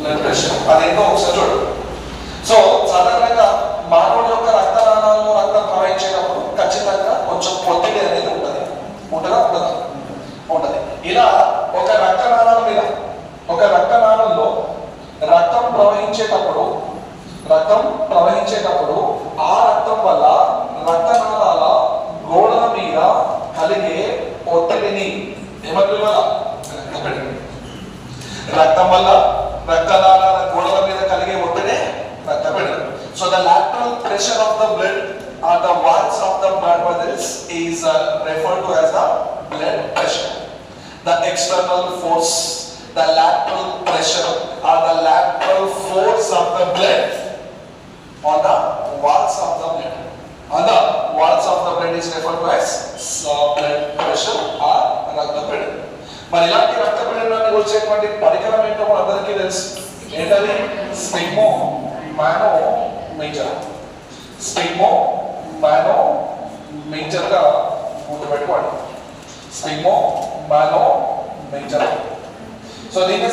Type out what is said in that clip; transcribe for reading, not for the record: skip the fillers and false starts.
Blood pressure అదేంటో ఒకసారి చూడండి. సో సాధారణంగా మానవుడి యొక్క రక్తనాళాల్లో రక్తం ప్రవహించేటప్పుడు ఖచ్చితంగా కొంచెం ఒత్తిడి అనేది ఉంటుంది. ఉంటుందా ఉండదా? ఉంటుంది. ఇలా ఒక రక్తనాళంలో రక్తం ప్రవహించేటప్పుడు ఆ రక్తం వల్ల రక్తనాళాల గోడల మీద కలిగే ఒత్తిడిని ఏమన్నా రక్తం వల్ల రక్తనాళాల గోడల మీద కలిగే ఒత్తిడే రక్తపీడనం. So the lateral pressure of the blood or the walls of the blood vessels is referred to as the blood pressure. The external force, the lateral pressure or the lateral force of the blood on the walls of the blood. On the walls of the blood is referred to as blood pressure or రక్తపీడనం. మరి ఇలాంటి రక్తపీడనాన్ని కొలిచేటువంటి పరికరం ఏంటో మనందరికీ తెలుసు. ఏంటది? Sphygmomanometer గా గుర్తుపెట్టుకోండి. Sphygmomanometer. So దీన్ని